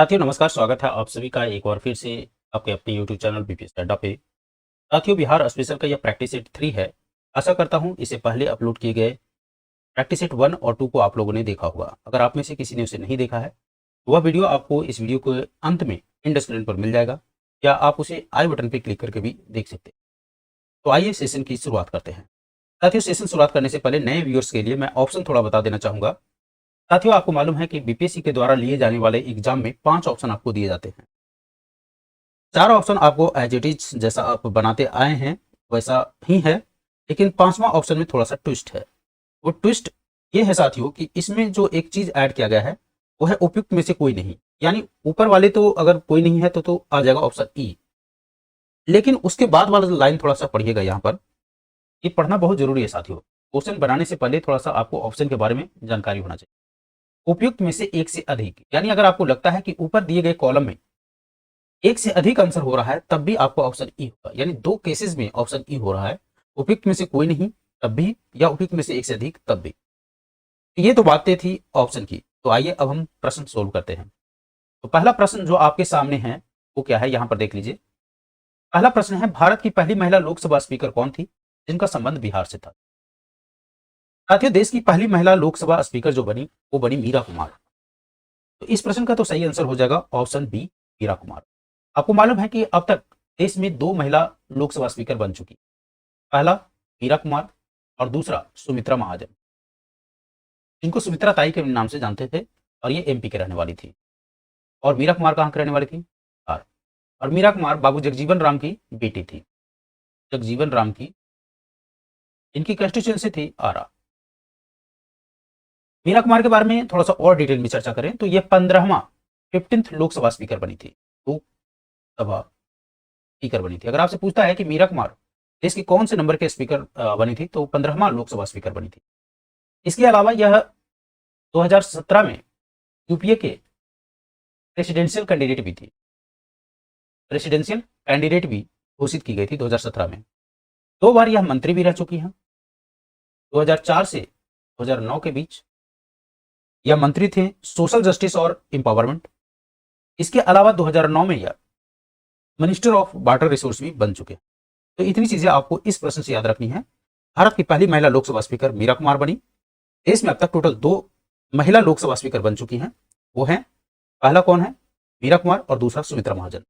साथियों नमस्कार, स्वागत है आप सभी का एक बार फिर से आपके अपने यूट्यूब चैनल बीपीएस अड्डा पे। साथियों, बिहार स्पेशल का यह प्रैक्टिस सेट 3 है। आशा करता हूं इसे पहले अपलोड किए गए प्रैक्टिस सेट 1 और 2 को आप लोगों ने देखा होगा। अगर आप में से किसी ने उसे नहीं देखा है तो वह वीडियो आपको इस वीडियो के अंत में एंड स्क्रीन पर मिल जाएगा, या आप उसे आई बटन पर क्लिक करके भी देख सकते हैं। तो आइए सेशन की शुरुआत करते हैं। साथियों, सेशन शुरुआत करने से पहले नए व्यूअर्स के लिए मैं ऑप्शन थोड़ा बता देना चाहूंगा। साथियों, आपको मालूम है कि बीपीएससी के द्वारा लिए जाने वाले एग्जाम में 5 ऑप्शन आपको दिए जाते हैं। 4 ऑप्शन आपको एज इट इज जैसा आप बनाते आए हैं वैसा ही है, लेकिन 5वां ऑप्शन में थोड़ा सा ट्विस्ट है। वो ट्विस्ट ये है साथियों कि इसमें जो एक चीज ऐड किया गया है वो है उपयुक्त में से कोई नहीं। यानी ऊपर वाले तो अगर कोई नहीं है तो आ जाएगा ऑप्शन ई, लेकिन उसके बाद वाला लाइन थोड़ा सा पढ़िएगा। यहाँ पर ये पढ़ना बहुत जरूरी है साथियों। क्वेश्चन बनाने से पहले थोड़ा सा आपको ऑप्शन के बारे में जानकारी होना चाहिए। उपयुक्त में से एक से अधिक, यानी अगर आपको लगता है कि ऊपर दिए गए कॉलम में एक से अधिक आंसर हो रहा है तब भी आपको ऑप्शन ई होगा। यानी 2 केसेस में ऑप्शन ई हो रहा है, उपयुक्त में से कोई नहीं तब भी, या उपयुक्त में से एक से अधिक तब भी। ये तो बातें थी ऑप्शन की। तो आइए अब हम प्रश्न सोल्व करते हैं। तो पहला प्रश्न जो आपके सामने है वो क्या है, यहां पर देख लीजिए। पहला प्रश्न है, भारत की पहली महिला लोकसभा स्पीकर कौन थी जिनका संबंध बिहार से था? साथियों, देश की पहली महिला लोकसभा स्पीकर जो बनी वो बनी मीरा कुमार। तो इस प्रश्न का तो सही आंसर हो जाएगा ऑप्शन बी, मीरा कुमार। आपको मालूम है कि अब तक देश में 2 महिला लोकसभा स्पीकर बन चुकी। पहला मीरा कुमार और दूसरा सुमित्रा महाजन, जिनको सुमित्रा ताई के नाम से जानते थे, और ये एमपी के रहने वाली थी। और मीरा कुमार कहाँ की रहने वाली थी? बिहार। और मीरा कुमार बाबू जगजीवन राम की बेटी थी। जगजीवन राम की इनकी कंस्टिट्यूएंसी थी आरा। मीरा कुमार के बारे में थोड़ा सा और डिटेल में चर्चा करें तो ये 15th लोकसभा स्पीकर बनी थी। लोकसभा स्पीकर बनी थी। अगर आपसे पूछता है कि मीरा कुमार देश के कौन से नंबर के स्पीकर बनी थी, तो 15वां लोकसभा स्पीकर बनी थी। इसके अलावा यह 2017 में यूपीए के प्रेसिडेंशियल कैंडिडेट भी थी। प्रेसिडेंशियल कैंडिडेट भी घोषित की गई थी 2017 में। 2 बार यह मंत्री भी रह चुकी हैं। 2004 से 2009 के बीच यह मंत्री थे सोशल जस्टिस और एम्पावरमेंट। इसके अलावा 2009 में यह मिनिस्टर ऑफ वाटर रिसोर्स भी बन चुके हैं। तो इतनी चीजें आपको इस प्रश्न से याद रखनी है। भारत की पहली महिला लोकसभा स्पीकर मीरा कुमार बनी। देश में अब तक टोटल 2 महिला लोकसभा स्पीकर बन चुकी हैं। वो हैं, पहला कौन है? मीरा कुमार, और दूसरा सुमित्रा महाजन।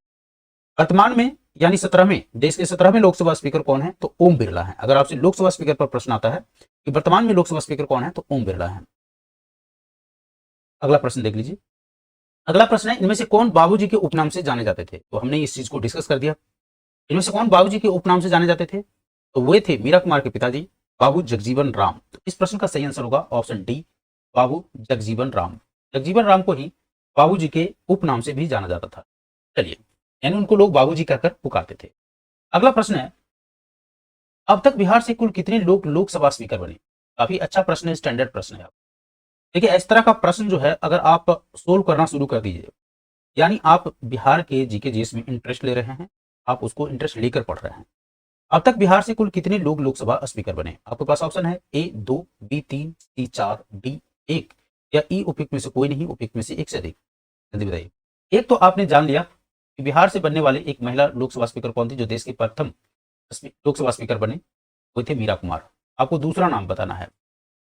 वर्तमान में यानी 17वें, देश के 17वें लोकसभा स्पीकर कौन है? तो ओम बिरला है। अगर आपसे लोकसभा स्पीकर पर प्रश्न आता है कि वर्तमान में लोकसभा स्पीकर कौन है, तो ओम बिरला है। अगला प्रश्न देख लीजिए। अगला प्रश्न है, इनमें से कौन बाबूजी के उपनाम से जाने जाते थे? तो हमने इस चीज को डिस्कस कर दिया। इनमें से कौन बाबूजी के उपनाम से जाने जाते थे? तो वे थे मीरा कुमार के पिताजी बाबू जगजीवन राम। तो इस प्रश्न का सही आंसर होगा ऑप्शन डी, बाबू जगजीवन राम। जगजीवन राम को ही बाबूजी के उपनाम से भी जाना जाता था। चलिए, यानी उनको लोग बाबूजी कहकर पुकारते थे। अगला प्रश्न है, अब तक बिहार से कुल कितने लोग लोकसभा स्पीकर बने? काफी अच्छा प्रश्न है, स्टैंडर्ड प्रश्न है। देखिए, इस तरह का प्रश्न जो है अगर आप सोल्व करना शुरू कर दीजिए, यानी आप बिहार के जीके जीएस में इंटरेस्ट ले रहे हैं, आप उसको इंटरेस्ट लेकर पढ़ रहे हैं। अब तक बिहार से कुल कितने लोग लोकसभा स्पीकर बने? आपके पास ऑप्शन है ए 2, बी 3, सी 4, डी 1, या ई उपयुक्त में से कोई नहीं, उपयुक्त में से एक से अधिक। जल्दी बताइए। एक तो आपने जान लिया कि बिहार से बनने वाले एक महिला लोकसभा स्पीकर कौन थी जो देश के प्रथम लोकसभा स्पीकर बने, वो थे मीरा कुमार। आपको दूसरा नाम बताना है,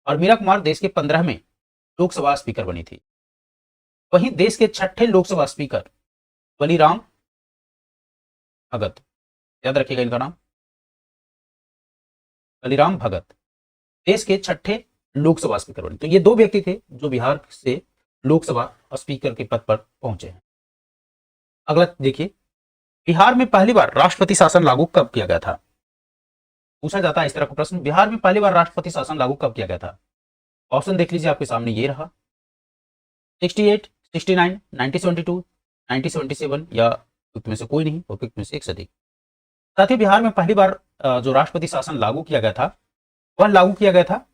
और मीरा कुमार देश के 15वें लोकसभा स्पीकर बनी थी। वहीं देश के 6ठे लोकसभा स्पीकर बलिराम भगत, याद रखिएगा इनका नाम, बलिराम भगत, देश के 6ठे लोकसभा स्पीकर बने। तो ये 2 व्यक्ति थे जो बिहार से लोकसभा स्पीकर के पद पर पहुंचे हैं। अगला देखिए, बिहार में पहली बार राष्ट्रपति शासन लागू कब किया गया था? पूछा जाता है इस तरह का प्रश्न, बिहार में पहली बार राष्ट्रपति शासन लागू कब किया गया था? ऑप्शन देख लीजिए, आपके सामने ये रहा, 68, 69, 1972, 1977, या उपयुक्त में से कोई नहीं, उपयुक्त में से एक से अधिक। साथ ही बिहार में पहली बार जो राष्ट्रपति शासन लागू किया गया था वह लागू किया गया था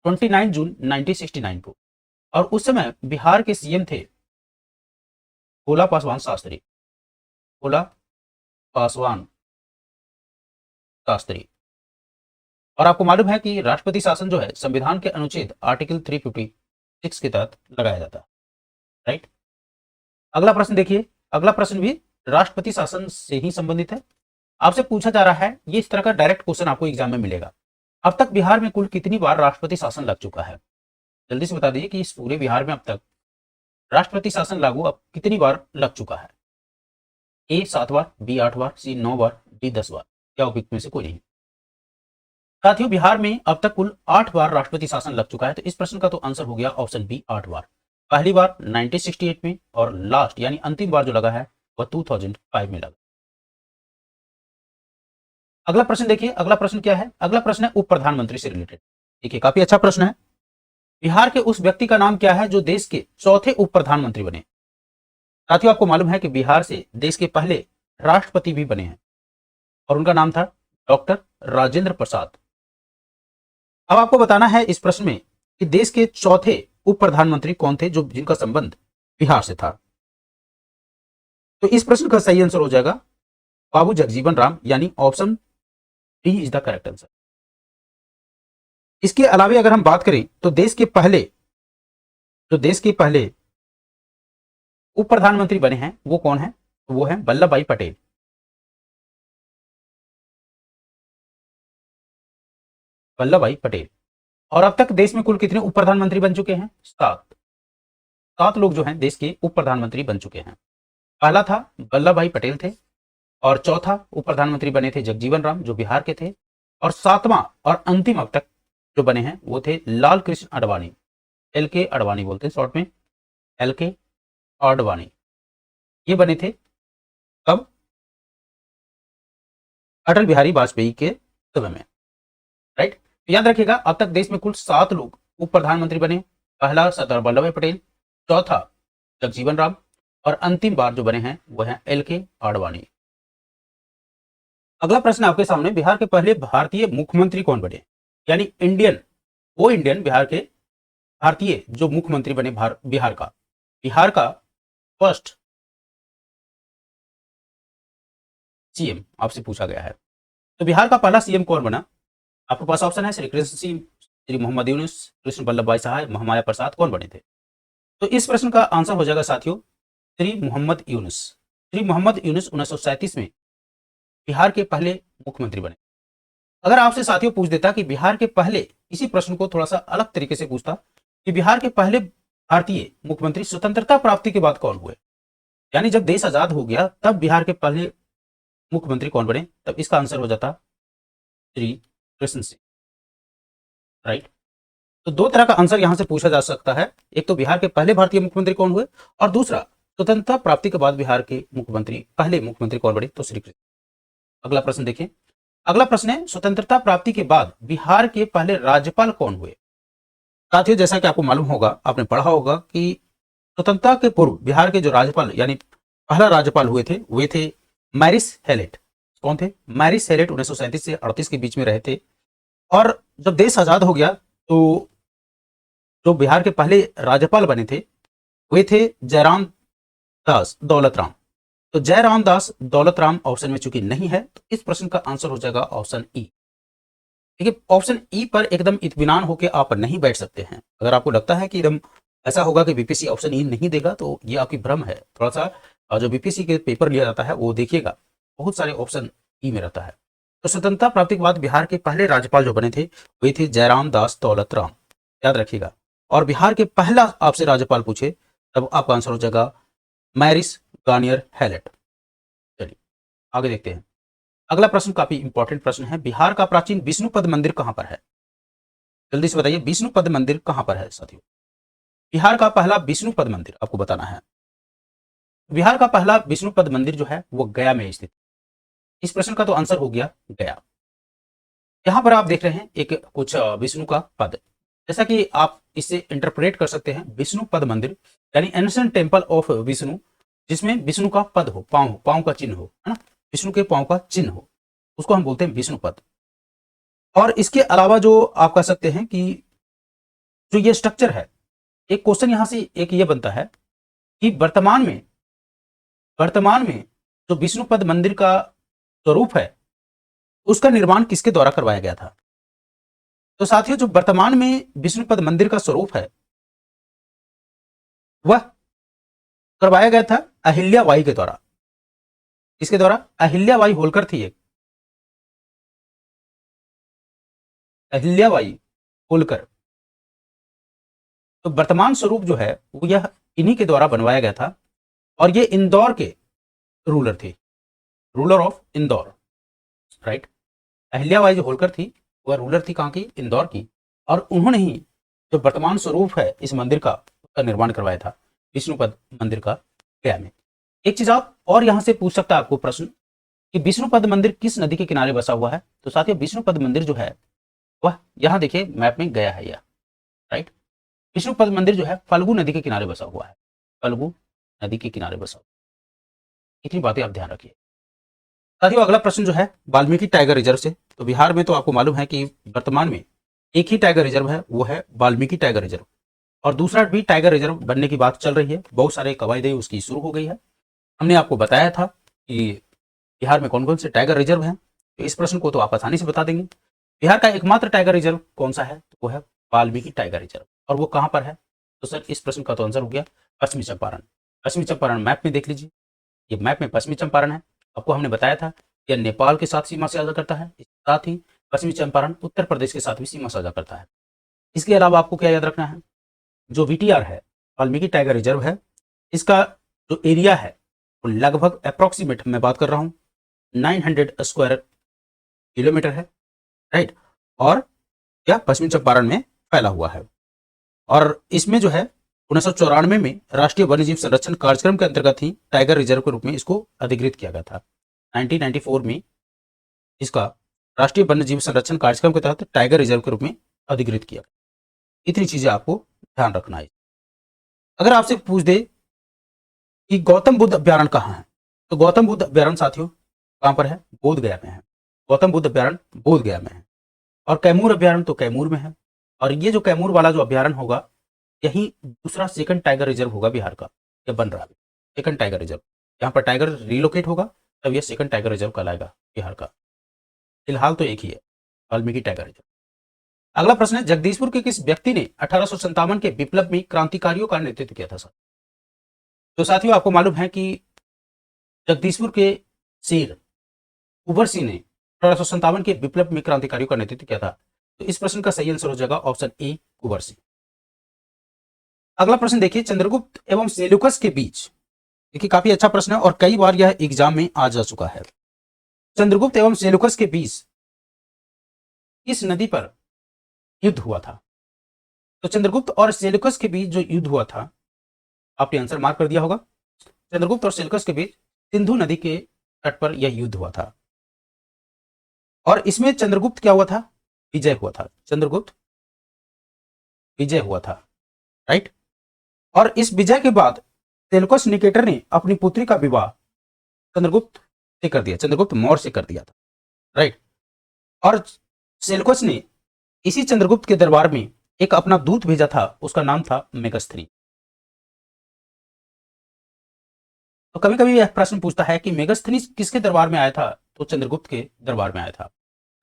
29 जून 1969 को, और उस समय बिहार के सीएम थे भोला पासवान शास्त्री। भोला पासवान शास्त्री। और आपको मालूम है कि राष्ट्रपति शासन जो है संविधान के अनुच्छेद आर्टिकल 356 के तहत लगाया जाता है, राइट। अगला प्रश्न देखिए, अगला प्रश्न भी राष्ट्रपति शासन से ही संबंधित है। आपसे पूछा जा रहा है, ये इस तरह का डायरेक्ट क्वेश्चन आपको एग्जाम में मिलेगा। अब तक बिहार में कुल कितनी बार राष्ट्रपति शासन लग चुका है? जल्दी से बता दीजिए कि इस पूरे बिहार में अब तक राष्ट्रपति शासन लागू अब कितनी बार लग चुका है? ए 7 बार, बी 8 बार, सी 9 बार, डी 10 बार, या उपयुक्त में से कोई नहीं। साथियों, बिहार में अब तक कुल 8 बार राष्ट्रपति शासन लग चुका है, तो इस प्रश्न का तो आंसर हो गया ऑप्शन बी 8 बार। पहली बार 1968 में और लास्ट यानी अंतिम बार जो लगा है वह 2005 में लगा। अगला प्रश्न देखिए, अगला प्रश्न क्या है? अगला प्रश्न है उप प्रधानमंत्री से रिलेटेड। देखिए, काफी अच्छा प्रश्न है। बिहार के उस व्यक्ति का नाम क्या है जो देश के चौथे उप प्रधानमंत्री बने? साथियों, आपको मालूम है कि बिहार से देश के पहले राष्ट्रपति भी बने हैं और उनका नाम था डॉक्टर राजेंद्र प्रसाद। अब आपको बताना है इस प्रश्न में कि देश के चौथे उप प्रधानमंत्री कौन थे जो जिनका संबंध बिहार से था। तो इस प्रश्न का सही आंसर हो जाएगा बाबू जगजीवन राम, यानी option D is the correct answer. इसके अलावा अगर हम बात करें तो देश के पहले उप प्रधानमंत्री बने हैं वो कौन है? वो है वल्लभ भाई पटेल। वल्लभ भाई पटेल। और अब तक देश में कुल कितने उप प्रधानमंत्री बन चुके हैं? 7 लोग जो हैं देश के उप प्रधानमंत्री बन चुके हैं। पहला था वल्लभ भाई पटेल थे, और चौथा उप प्रधानमंत्री बने थे जगजीवन राम जो बिहार के थे, और सातवां और अंतिम अब तक जो बने हैं वो थे लाल कृष्ण आडवाणी, एल के आडवाणी बोलते हैं शॉर्ट में, एल के आडवाणी। ये बने थे कब? अटल बिहारी वाजपेयी के समय में, राइट। याद रखिएगा, अब तक देश में कुल 7 लोग उप प्रधानमंत्री बने। पहला सरदार वल्लभ भाई पटेल, चौथा जगजीवन राम, और अंतिम बार जो बने हैं वह है एल के आडवाणी। अगला प्रश्न आपके सामने, बिहार के पहले भारतीय मुख्यमंत्री कौन बने? यानी इंडियन बिहार के भारतीय जो मुख्यमंत्री बने बिहार का फर्स्ट सीएम आपसे पूछा गया है। तो बिहार का पहला सीएम कौन बना? आपके पास ऑप्शन है श्री कृष्ण सिंह, श्री मोहम्मद यूनुस, कृष्ण वल्लभ भाई साहब, महामाया प्रसाद, कौन बने थे? तो इस प्रश्न का आंसर हो जाएगा साथियों श्री मोहम्मद यूनुस। श्री मोहम्मद यूनुस 1937 में बिहार के पहले मुख्यमंत्री बने। अगर आपसे साथियों पूछ देता कि बिहार के पहले, इसी प्रश्न को थोड़ा सा अलग तरीके से पूछता कि बिहार के पहले भारतीय मुख्यमंत्री स्वतंत्रता प्राप्ति के बाद कौन हुए, यानी जब देश आजाद हो गया तब बिहार के पहले मुख्यमंत्री कौन बने, तब इसका आंसर हो जाता श्री कृष्ण सिंह, राइट। तो 2 तरह का आंसर यहां से पूछा जा सकता है, एक तो बिहार के पहले भारतीय मुख्यमंत्री कौन हुए, और दूसरा स्वतंत्रता प्राप्ति के बाद बिहार के पहले मुख्यमंत्री कौन बने, तो श्री कृष्ण। अगला प्रश्न देखिए, अगला प्रश्न है स्वतंत्रता प्राप्ति के बाद बिहार के पहले राज्यपाल कौन हुए? साथियों, जैसा कि आपको मालूम होगा, आपने पढ़ा होगा कि स्वतंत्रता के पूर्व बिहार के जो राज्यपाल यानी पहला राज्यपाल हुए थे वे थे मैरिस हेलेट। कौन थे? मैरिस हेलेट 1937 से 38 के बीच में रहे थे। और जब देश आजाद हो गया तो जो बिहार के पहले राज्यपाल बने थे वे थे जयराम दास दौलत राम। तो जयराम दास दौलत राम ऑप्शन में चूंकि नहीं है तो इस प्रश्न का आंसर हो जाएगा ऑप्शन ई। देखिए, ऑप्शन ई पर एकदम इत्मीनान होकर आप नहीं बैठ सकते हैं। अगर आपको लगता है कि एकदम ऐसा होगा कि बीपीएससी ऑप्शन ई नहीं देगा तो ये आपकी भ्रम है। थोड़ा सा जो बीपीएससी के पेपर लिया जाता है वो देखिएगा, बहुत सारे ऑप्शन ई में रहता है। तो स्वतंत्रता प्राप्ति के बाद बिहार के पहले राज्यपाल जो बने थे वे थे जयराम दास दौलत राम, याद रखिएगा। और बिहार के पहला आपसे राज्यपाल पूछे तब आपका आंसर हो जाएगा मैरिस गार्नियर हेलेट। चलिए आगे देखते हैं। अगला प्रश्न काफी इंपॉर्टेंट प्रश्न है, बिहार का प्राचीन विष्णुपद मंदिर कहां पर है? जल्दी से बताइए, विष्णुपद मंदिर कहां पर है साथियों? बिहार का पहला विष्णुपद मंदिर आपको बताना है। बिहार का पहला विष्णुपद मंदिर जो है वो गया में स्थित। इस प्रश्न का तो आंसर हो गया गया। यहां पर आप देख रहे हैं एक कुछ विष्णु का पद, जैसा कि आप इसे इंटरप्रेट कर सकते हैं, विष्णुपद मंदिर यानी एंशिएंट टेंपल ऑफ विष्णु, जिसमें विष्णु का पद हो, पांव का चिन्ह हो, है ना, विष्णु के पांव का चिन्ह हो, उसको हम बोलते हैं विष्णुपद। और इसके अलावा जो आप कह सकते हैं कि जो ये स्ट्रक्चर है, एक क्वेश्चन यहां से एक ये बनता है कि वर्तमान में जो विष्णुपद मंदिर का स्वरूप है उसका निर्माण किसके द्वारा करवाया गया था? तो साथियों, जो वर्तमान में विष्णुपद मंदिर का स्वरूप है वह करवाया गया था अहिल्याबाई के द्वारा। किसके द्वारा? अहिल्याबाई होलकर थी एक, अहिल्याबाई होलकर। तो वर्तमान स्वरूप जो है वो यह इन्हीं के द्वारा बनवाया गया था, और ये इंदौर के रूलर थे, ruler of Indore, right. Ahilyabai जो होलकर थी वह रूलर थी कहाँ की? इंदौर की। और उन्होंने ही जो वर्तमान स्वरूप है इस मंदिर का, उसका निर्माण करवाया था, विष्णुपद मंदिर का, गया में। एक चीज आप और यहां से पूछ सकता है आपको प्रश्न कि विष्णुपद मंदिर किस नदी के किनारे बसा हुआ है? तो साथियों विष्णुपद मंदिर जो है वह यहाँ देखिए मैप में गया है यह, राइट। विष्णुपद मंदिर जो है फल्गु नदी के किनारे बसा हुआ है, फल्गु नदी के किनारे बसा हुआ। इतनी बातें आप ध्यान रखिए। साथियों अगला प्रश्न जो है वाल्मीकि टाइगर रिजर्व से। तो बिहार में तो आपको मालूम है कि वर्तमान में एक ही टाइगर रिजर्व है, वो है वाल्मीकि टाइगर रिजर्व, और दूसरा भी टाइगर रिजर्व बनने की बात चल रही है, बहुत सारे कवायदे उसकी शुरू हो गई है। हमने आपको बताया था कि बिहार में कौन कौन से टाइगर रिजर्व हैं, तो इस प्रश्न को तो आप आसानी से बता देंगे। बिहार का एकमात्र टाइगर रिजर्व कौन सा है? तो वो है वाल्मीकि टाइगर रिजर्व। और वो कहां पर है? तो सर इस प्रश्न का तो आंसर हो गया पश्चिमी चंपारण। पश्चिमी चंपारण मैप में देख लीजिए, ये मैप में पश्चिमी चंपारण है। आपको हमने बताया था यह नेपाल के साथ सीमा साझा करता है, साथ ही पश्चिमी चंपारण उत्तर प्रदेश के साथ भी सीमा साझा करता है। इसके अलावा आपको क्या याद रखना है? जो वीटीआर है, वाल्मीकि टाइगर रिजर्व है, इसका जो एरिया है वो लगभग अप्रोक्सीमेट मैं बात कर रहा हूँ 900 स्क्वायर किलोमीटर है, राइट। और यह पश्चिमी चंपारण में फैला हुआ है। और इसमें जो है 1994 में राष्ट्रीय वन्यजीव संरक्षण कार्यक्रम के अंतर्गत ही टाइगर रिजर्व के रूप में इसको अधिकृत किया गया था। 1994 में इसका राष्ट्रीय वन्यजीव संरक्षण कार्यक्रम के तहत टाइगर रिजर्व के रूप में अधिकृत किया गया। इतनी चीजें आपको ध्यान रखना है। अगर आपसे पूछ दे कि गौतम बुद्ध अभ्यारण्य कहाँ है, तो गौतम बुद्ध अभ्यारण्य साथियों कहां पर है? बोध गया में है। गौतम बुद्ध अभ्यारण्य बोध गया में है। और कैमूर अभ्यारण्य तो कैमूर में है। और ये जो कैमूर वाला जो अभ्यारण्य होगा, यही दूसरा सेकंड टाइगर रिजर्व होगा बिहार का, यह बन रहा है सेकंड टाइगर रिजर्व। यहाँ पर टाइगर रिलोकेट होगा तब यह सेकंड टाइगर रिजर्व कहलाएगा बिहार का। फिलहाल तो एक ही है, वाल्मीकि टाइगर रिजर्व। अगला प्रश्न है जगदीशपुर के किस व्यक्ति ने 1857 के विप्लव में क्रांतिकारियों का नेतृत्व किया था? सर तो साथियों आपको मालूम है कि जगदीशपुर के शेर कुंवर सिंह ने 1857 के विप्लव में क्रांतिकारियों का नेतृत्व किया था। तो इस प्रश्न का सही आंसर हो जाएगा ऑप्शन ए, कुंवर सिंह। अगला प्रश्न देखिए चंद्रगुप्त एवं सेल्यूकस के बीच, देखिए काफी अच्छा प्रश्न है और कई बार यह एग्जाम में आ जा चुका है। चंद्रगुप्त एवं सेल्यूकस के बीच किस नदी पर युद्ध हुआ था? तो चंद्रगुप्त और सेल्यूकस के बीच जो युद्ध हुआ था, आपने आंसर मार्क कर दिया होगा। चंद्रगुप्त और सेल्यूकस के बीच सिंधु नदी के तट पर यह युद्ध हुआ था। और इसमें चंद्रगुप्त क्या हुआ था? विजय हुआ था। चंद्रगुप्त विजय हुआ था, राइट। और इस विजय के बाद सेल्यूकस निकेटर ने अपनी पुत्री का विवाह चंद्रगुप्त से कर दिया, चंद्रगुप्त मौर्य से कर दिया था, राइट। और सेल्यूकस ने इसी चंद्रगुप्त के दरबार में एक अपना दूत भेजा था, उसका नाम था मेगस्थनी। तो कभी कभी यह प्रश्न पूछता है कि मेगस्थनी किसके दरबार में आया था? तो चंद्रगुप्त के दरबार में आया था,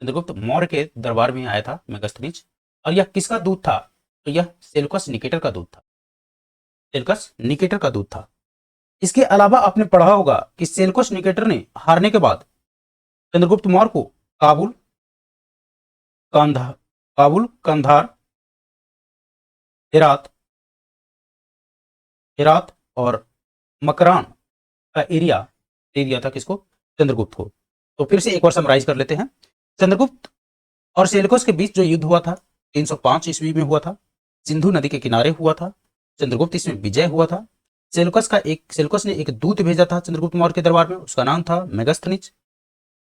चंद्रगुप्त मौर्य के दरबार में आया था मेगस्थनीज। और यह किसका दूत था? तो यह सेल्यूकस निकेटर का दूत था, सेल्यूकस निकेटर का दूत था। इसके अलावा आपने पढ़ा होगा कि सेल्यूकस निकेटर ने हारने के बाद चंद्रगुप्त मौर्य को काबुल, कंधार, हेरात हेरात और मकरान का एरिया दे दिया था। किसको? चंद्रगुप्त को। तो फिर से एक बार समराइज कर लेते हैं। चंद्रगुप्त और सेल्यूकस के बीच जो युद्ध हुआ था 305 ईस्वी में हुआ था, सिंधु नदी के किनारे हुआ था। चंद्रगुप्त इसमें विजय हुआ था। सेल्यूकस ने एक दूत भेजा था चंद्रगुप्त मौर्य के दरबार में, उसका नाम था मेगस्थनीज।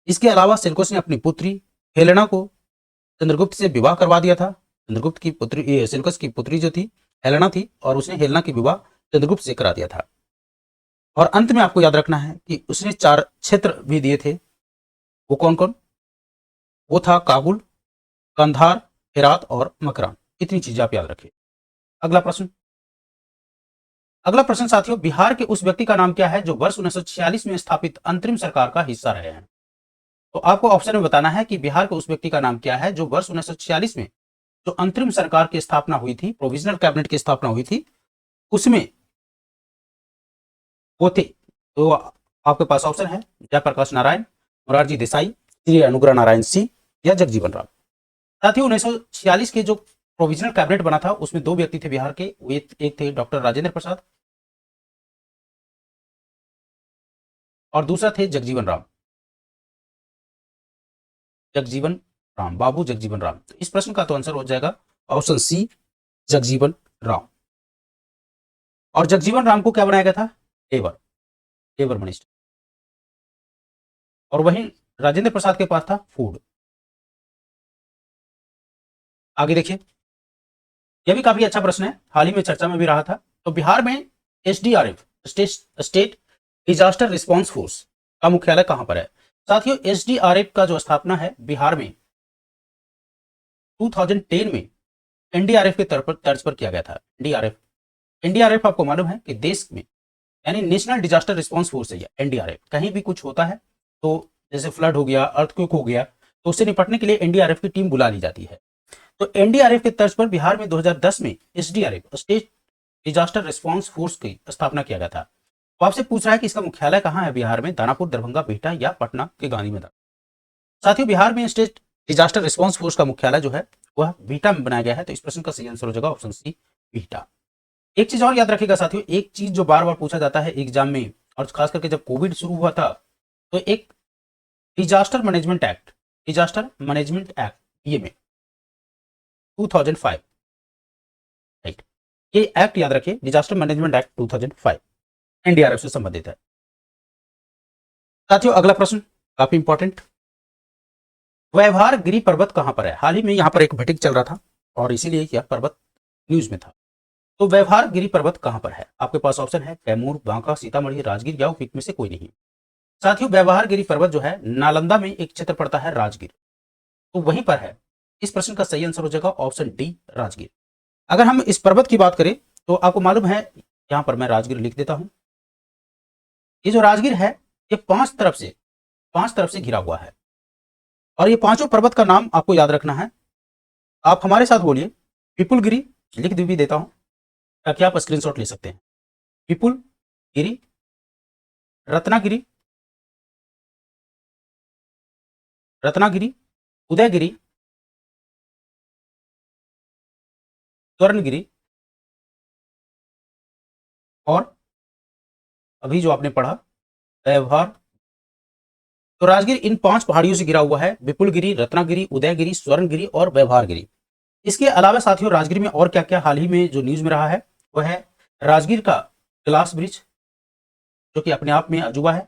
इसके अलावा सेल्यूकस ने अपनी पुत्री हेलेना को चंद्रगुप्त से विवाह करवा दिया था। चंद्रगुप्त की पुत्री सेल्यूकस की पुत्री जो थी हेलेना थी, और उसने हेलेना की विवाह चंद्रगुप्त से करा दिया था। और अंत में आपको याद रखना है कि उसने 4 क्षेत्र भी दिए थे। वो कौन कौन? वो था काबुल, कंधार, हेरात और मकरान। इतनी चीजें आप याद रखिए। अगला प्रश्न, साथियों बिहार के उस व्यक्ति का नाम क्या है जो वर्ष 1946 में स्थापित अंतरिम सरकार का हिस्सा रहे हैं? तो आपको ऑप्शन में बताना है कि बिहार के उस व्यक्ति का नाम क्या है जो वर्ष 1946 में जो अंतरिम सरकार की स्थापना हुई थी, प्रोविजनल कैबिनेट की स्थापना हुई थी, उसमें वो थे। तो आपके पास ऑप्शन है जयप्रकाश नारायण, मोरारजी देसाई, श्री अनुग्रह नारायण सिंह या जगजीवन राम। साथियों 1946 के जो प्रोविजनल कैबिनेट बना था उसमें दो व्यक्ति थे बिहार के, वो एक थे डॉक्टर राजेंद्र प्रसाद और दूसरा थे जगजीवन राम। जगजीवन राम, बाबू जगजीवन राम। तो इस प्रश्न का तो आंसर हो जाएगा ऑप्शन सी, जगजीवन राम। और जगजीवन राम को क्या बनाया गया था? Labour, labour minister. और वहीं राजेंद्र प्रसाद के पास था फूड। आगे देखिए, यह भी काफी अच्छा प्रश्न है, हाल ही में चर्चा में भी रहा था। तो बिहार में SDRF, state disaster response force का मुख्यालय कहां पर है? साथियों एसडीआरएफ का जो स्थापना है बिहार में 2010 में एनडीआरएफ के तर्ज पर किया गया था। एनडीआरएफ, एनडीआरएफ आपको मालूम है कि देश में यानी नेशनल डिजास्टर रिस्पांस फोर्स है एनडीआरएफ। कहीं भी कुछ होता है तो जैसे फ्लड हो गया, अर्थक्वेक हो गया, तो उससे निपटने के लिए एनडीआरएफ की टीम बुला ली जाती है। तो एनडीआरएफ के तर्ज पर बिहार में 2010 में SDRF, state disaster response force की स्थापना किया गया था। तो आपसे पूछ रहा है कि इसका मुख्यालय कहां है बिहार में? दानापुर, दरभंगा, बिहटा या पटना के गांधी मैदान। साथियों बिहार में स्टेट डिजास्टर रिस्पांस फोर्स का मुख्यालय जो है वह बिहटा में बनाया गया है। तो इस प्रश्न का सही आंसर हो जाएगा ऑप्शन सी, बिहटा। एक चीज और याद रखिएगा साथियों, एक चीज जो बार बार पूछा जाता है एग्जाम में, और खास करके जब कोविड शुरू हुआ था तो एक disaster management act, disaster management act DMA 2005, right, ये एक्ट याद रखिए, डिजास्टर मैनेजमेंट एक्ट 2005 एनडीआरएफ से संबंधित है। साथियों अगला प्रश्न काफी इंपॉर्टेंट, व्यवहार गिरी पर्वत कहां पर है? हाल ही में यहां पर एक बैठक चल रहा था और इसीलिए यह पर्वत न्यूज में था। तो व्यवहार गिरी पर्वत कहां पर है? आपके पास ऑप्शन है कैमूर, बांका, सीतामढ़ी, राजगीर या उपयुक्त में से कोई नहीं। साथियों व्यवहार गिरी पर्वत जो है नालंदा में एक क्षेत्र पड़ता है राजगीर, तो वहीं पर है। इस प्रश्न का सही आंसर हो जाएगा ऑप्शन डी, राजगीर। अगर हम इस पर्वत की बात करें तो आपको मालूम है, यहां पर मैं राजगीर लिख देता हूं। ये जो राजगीर है ये पांच तरफ से घिरा हुआ है और ये पांचों पर्वत का नाम आपको याद रखना है। आप हमारे साथ बोलिए, विपुलगिरी, लिख भी देता हूं ताकि आप स्क्रीनशॉट ले सकते हैं। विपुलगिरी, रत्नागिरी, रत्नागिरी, उदयगिरी, स्वर्णगिरी और अभी जो आपने पढ़ा व्यवहार। तो राजगीर इन पांच पहाड़ियों से घिरा हुआ है, विपुलगिरी, रत्नागिरी, उदयगिरी, स्वर्णगिरी और व्यवहारगिरी। इसके अलावा साथियों राजगीर में और क्या क्या हाल ही में जो न्यूज में रहा है वह है राजगीर का ग्लास ब्रिज, जो कि अपने आप में अजूबा है।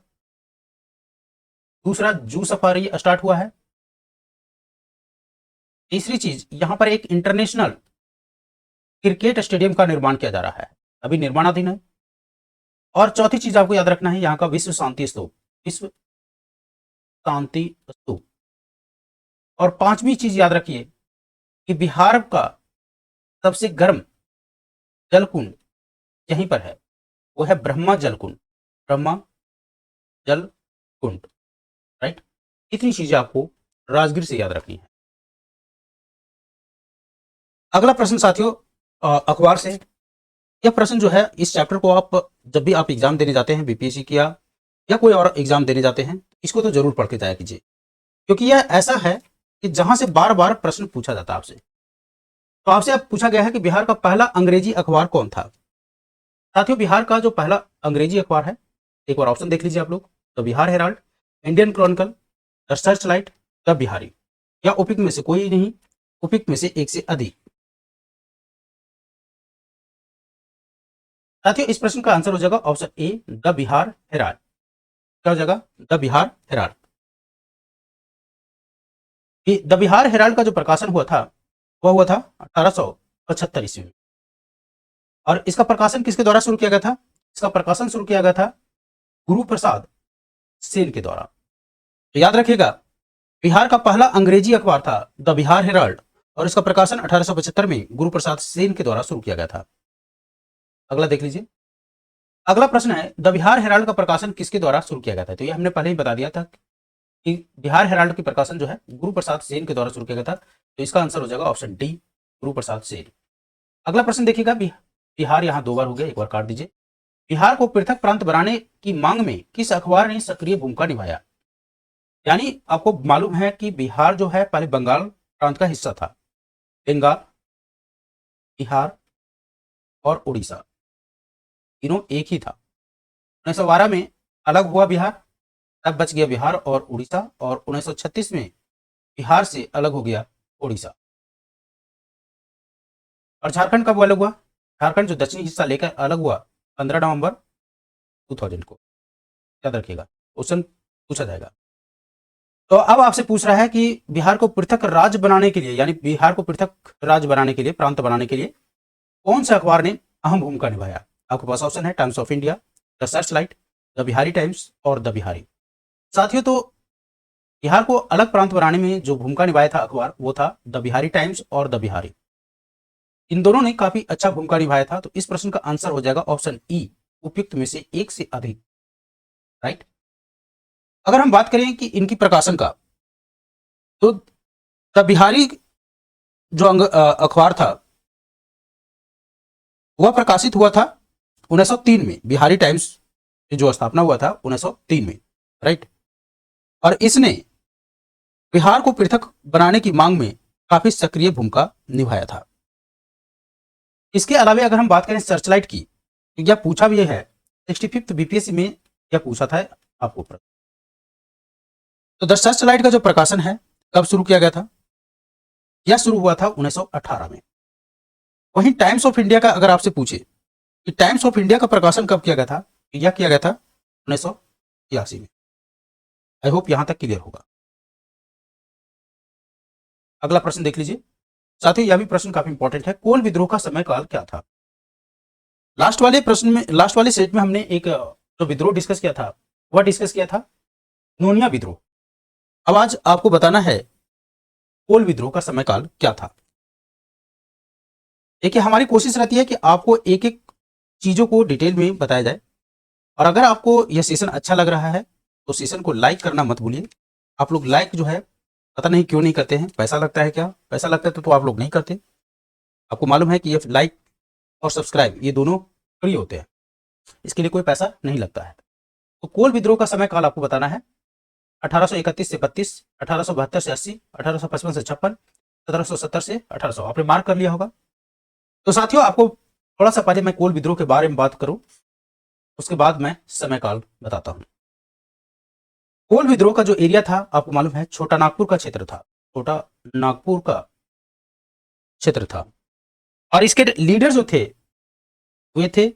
दूसरा, जू सफारी स्टार्ट हुआ है। तीसरी चीज, यहां पर एक इंटरनेशनल क्रिकेट स्टेडियम का निर्माण किया जा रहा है, अभी निर्माणाधीन है। और चौथी चीज आपको याद रखना है यहाँ का विश्व शांति स्तूप, विश्व शांति स्तूप। और पांचवी चीज याद रखिए कि बिहार का सबसे गर्म जलकुंड यहीं पर है, वो है ब्रह्मा जलकुंड, ब्रह्मा जलकुंड, राइट। इतनी चीजें आपको राजगीर से याद रखनी है। अगला प्रश्न साथियों अखबार से। यह प्रश्न जो है इस चैप्टर को आप जब भी आप एग्जाम देने जाते हैं बीपीएससी की या कोई और एग्जाम देने जाते हैं इसको तो जरूर पढ़ के जाया कीजिए, क्योंकि यह ऐसा है कि जहां से बार बार प्रश्न पूछा जाता है आपसे। तो आपसे अब पूछा गया है कि बिहार का पहला अंग्रेजी अखबार कौन था? साथियों बिहार का जो पहला अंग्रेजी अखबार है, एक बार ऑप्शन देख लीजिए आप लोग, तो Bihar Herald, Indian Chronicle, the search light, the Bihari या उपयुक्त में से कोई नहीं, उपयुक्त में से एक से अधिक। साथियों इस प्रश्न का आंसर हो जाएगा option A, the Bihar Herald. क्या हो जाएगा? The Bihar Herald. The Bihar Herald का जो प्रकाशन हुआ था वह हुआ था 1875 ईस्वी में। और इसका प्रकाशन किसके द्वारा शुरू किया गया था? इसका प्रकाशन शुरू किया गया था गुरु प्रसाद सेन के द्वारा। तो याद रखिएगा बिहार का पहला अंग्रेजी अखबार था द बिहार हेराल्ड और इसका प्रकाशन 1875 में गुरु प्रसाद सेन के द्वारा शुरू किया गया था। अगला देख लीजिए, अगला प्रश्न है द बिहार हेराल्ड का प्रकाशन किसके द्वारा शुरू किया गया था? तो ये हमने पहले ही बता दिया था कि बिहार हेराल्ड की प्रकाशन जो है गुरु प्रसाद सेन के द्वारा शुरू किया गया था। तो इसका आंसर हो जाएगा ऑप्शन डी, गुरु प्रसाद सेन। अगला प्रश्न देखिएगा, बिहार यहां दो बार हो गया, एक बार काट दीजिए। बिहार को पृथक प्रांत बनाने की मांग में किस अखबार ने सक्रिय भूमिका निभाया? यानी आपको मालूम है कि बिहार जो है पहले बंगाल प्रांत का हिस्सा था। बंगाल, बिहार और उड़ीसा तीनों एक ही था। 1912 में अलग हुआ बिहार, तब बच गया बिहार और उड़ीसा, और 1936 में बिहार से अलग हो गया उड़ीसा। और झारखंड कब अलग हुआ? झारखंड जो दक्षिणी हिस्सा लेकर अलग हुआ 15 नवंबर 2000 को। याद रखिएगा, क्वेश्चन पूछा जाएगा। तो अब आपसे पूछ रहा है कि बिहार को पृथक राज्य बनाने के लिए, यानी बिहार को पृथक राज्य बनाने के लिए, प्रांत बनाने के लिए कौन से अखबार ने अहम भूमिका निभाया? आपके पास ऑप्शन है times of India, the search light, the Bihari times और द बिहारी। साथियों, तो बिहार को अलग प्रांत बनाने में जो भूमिका निभाया था अखबार, वो था द बिहारी टाइम्स और द बिहारी। इन दोनों ने काफी अच्छा भूमिका निभाया था। तो इस प्रश्न का आंसर हो जाएगा ऑप्शन ई, उपयुक्त में से एक से अधिक। राइट। अगर हम बात करें कि इनकी प्रकाशन का, तो द बिहारी जो अखबार था वह प्रकाशित हुआ था 1903 में। बिहारी टाइम्स की जो स्थापना हुआ था 1903 में। राइट। और इसने बिहार को पृथक बनाने की मांग में काफी सक्रिय भूमिका निभाया था। इसके अलावा अगर हम बात करें सर्चलाइट की, तो यह पूछा भी है 65th बीपीएससी में, यह पूछा था आपको प्रश्न। तो द सर्चलाइट का जो प्रकाशन है कब शुरू किया गया था? यह शुरू हुआ था 1918 में। वहीं टाइम्स ऑफ इंडिया का अगर आपसे पूछे कि टाइम्स ऑफ इंडिया का प्रकाशन कब किया गया था, यह किया गया था 1983 में। आई होप यहां तक क्लियर होगा। अगला प्रश्न देख लीजिए। साथ ही यह भी प्रश्न काफी इंपॉर्टेंट है। कोल विद्रोह का समय काल क्या था? लास्ट वाले प्रश्न में, लास्ट वाले सेट में हमने एक जो विद्रोह डिस्कस किया था, वह डिस्कस किया था नोनिया विद्रोह। अब आज आपको बताना है कोल विद्रोह का समय काल क्या था। देखिए, हमारी कोशिश रहती है कि आपको एक एक चीजों को डिटेल में बताया जाए। और अगर आपको यह सेशन अच्छा लग रहा है तो सेशन को लाइक करना मत भूलिए। आप लोग लाइक जो है पता नहीं क्यों नहीं करते हैं, पैसा लगता है क्या? पैसा लगता है तो आप लोग नहीं करते। आपको मालूम है कि ये लाइक और सब्सक्राइब ये दोनों फ्री होते हैं, इसके लिए कोई पैसा नहीं लगता है। तो कोल विद्रोह का समय काल आपको बताना है 1831 से 32, 1872 से 80, 1855 से 56, 1770 से 1800। आपने मार्क कर लिया होगा। तो साथियों, आपको थोड़ा सा पहले मैं कोल विद्रोह के बारे में बात करूं, उसके बाद मैं समय काल बताता हूं। कोल विद्रोह का जो एरिया था आपको मालूम है छोटा नागपुर का क्षेत्र था। छोटा नागपुर का क्षेत्र था। और इसके लीडर जो थे वे थे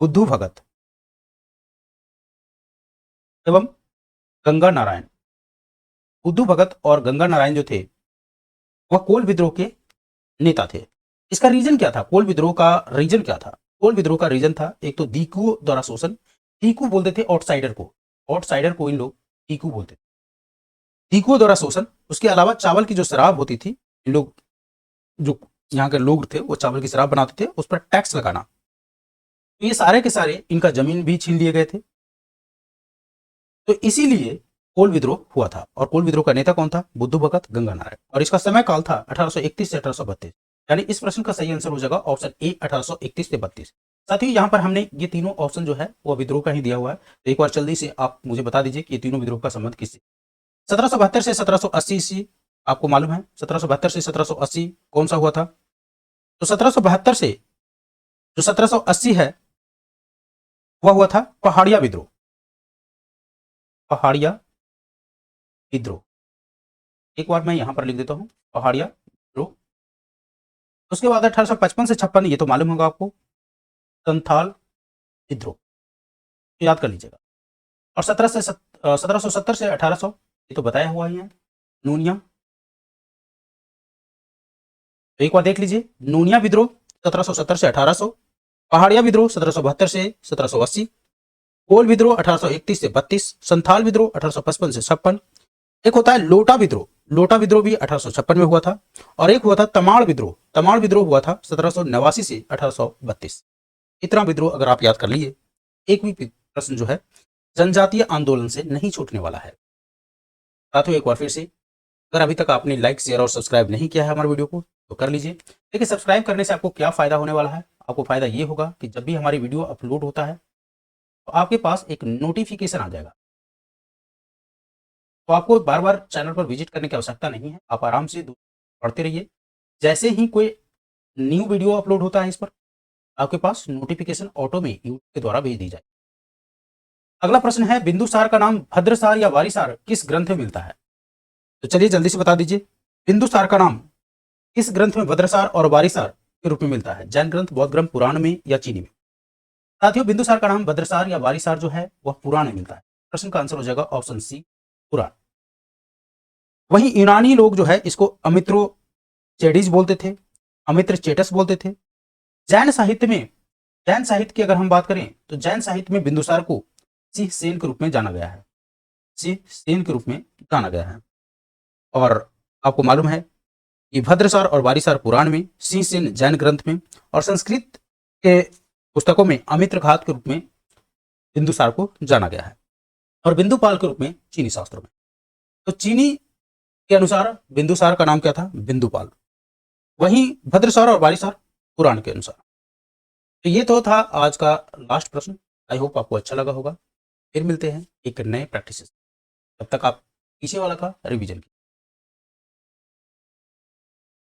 बुद्धू भगत एवं गंगा नारायण। बुद्धू भगत और गंगा नारायण जो थे वह कोल विद्रोह के नेता थे। इसका रीजन क्या था? कोल विद्रोह का रीजन क्या था? कोल विद्रोह का रीजन था एक तो दीकुओं द्वारा शोषण। दीकू बोलते थे आउटसाइडर को, आउटसाइडर को इन लोग दीकू बोलते थे। दीकुओं द्वारा शोषण, उसके अलावा चावल की जो शराब होती थी, इन लोग जो यहाँ के लोग थे वो चावल की शराब बनाते थे, उस पर टैक्स लगाना। तो ये सारे के सारे इनका जमीन भी छीन लिए गए थे। तो इसीलिए कोल विद्रोह हुआ था। और कोल विद्रोह का नेता कौन था? बुद्धू भगत, गंगा नारायण। और इसका समय काल था 1831 से 1832। यानी इस प्रश्न का सही आंसर हो जाएगा ऑप्शन ए, 1831 से 32। साथ ही यहाँ पर हमने ये तीनों ऑप्शन जो है वो विद्रोह का ही दिया हुआ है। तो एक बार जल्दी से आप मुझे बता दीजिए कि ये तीनों विद्रोह का संबंध किससे? 1772 से 1780 ईस्वी आपको मालूम है। 1772 से 1780 कौन सा हुआ था? तो 1772 से जो 1780 है वह हुआ था पहाड़िया विद्रोह। पहाड़िया विद्रोह, एक बार मैं यहां पर लिख देता हूं, पहाड़िया विद्रोह। उसके बाद 1855 से 56, ये तो मालूम होगा आपको, संथाल विद्रोह, याद कर लीजिएगा। और 1770 से 1800, ये तो बताया हुआ ही है, नूनिया। तो एक बार देख लीजिए, नूनिया विद्रोह 1770 से 1800, पहाड़िया विद्रोह 1772 से 1780, कोल विद्रोह 1831 से 32, संथाल विद्रोह 1855 से 56। एक होता है लोटा विद्रोह, लोटा विद्रोह भी 1856 में हुआ था। और एक हुआ था तमाड़ विद्रोह, तमाड़ विद्रोह हुआ था 1789 से 1832। इतना विद्रोह अगर आप याद कर लिए, एक भी प्रश्न जो है जनजातीय आंदोलन से नहीं छूटने वाला है। साथियों, एक बार फिर से, अगर अभी तक आपने लाइक, शेयर और सब्सक्राइब नहीं किया है हमारे वीडियो को तो कर लीजिए। देखिए, सब्सक्राइब करने से आपको क्या फायदा होने वाला है, आपको फायदा ये होगा कि जब भी हमारी वीडियो अपलोड होता है तो आपके पास एक नोटिफिकेशन आ जाएगा। तो आपको बार बार चैनल पर विजिट करने की आवश्यकता नहीं है, आप आराम से पढ़ते रहिए। जैसे ही कोई न्यू वीडियो अपलोड होता है इस पर आपके पास नोटिफिकेशन ऑटो में यूट्यूब के द्वारा भेज दी जाए। अगला प्रश्न है, बिंदुसार का नाम भद्रसार या वारिसार किस ग्रंथ में मिलता है? तो चलिए जल्दी से बता दीजिए, बिंदुसार का नाम किस ग्रंथ में भद्रसार और वारिसार के रूप में मिलता है? जैन ग्रंथ, बौद्ध ग्रंथ, पुराण में या चीनी में? साथियों, बिंदुसार का नाम भद्रसार या वारिसार जो है वह पुराण में मिलता है। प्रश्न का आंसर हो जाएगा ऑप्शन सी, पुराण। वहीं यूनानी लोग जो है इसको अमित्रो चेडीज बोलते थे, अमित्र चेटस बोलते थे। जैन साहित्य में, जैन साहित्य की अगर हम बात करें तो जैन साहित्य में बिंदुसार को सिंह सेन के रूप में जाना गया है, सिंह सेन के रूप में जाना गया है। और आपको मालूम है कि भद्रसार और वारिसार पुराण में, सिंह सेन जैन ग्रंथ में और संस्कृत के पुस्तकों में अमित्र घात के रूप में बिंदुसार को जाना गया है और बिंदुपाल के रूप में चीनी शास्त्रों में। तो चीनी के अनुसार बिंदुसार का नाम क्या था? बिंदुपाल। वहीं भद्रसार और वारिसार पुराण के अनुसार। तो ये तो था आज का लास्ट प्रश्न। आई होप आपको अच्छा लगा होगा। फिर मिलते हैं एक नए प्रैक्टिस। तब तक आप पीछे वाला का रिवीजन कीजिए।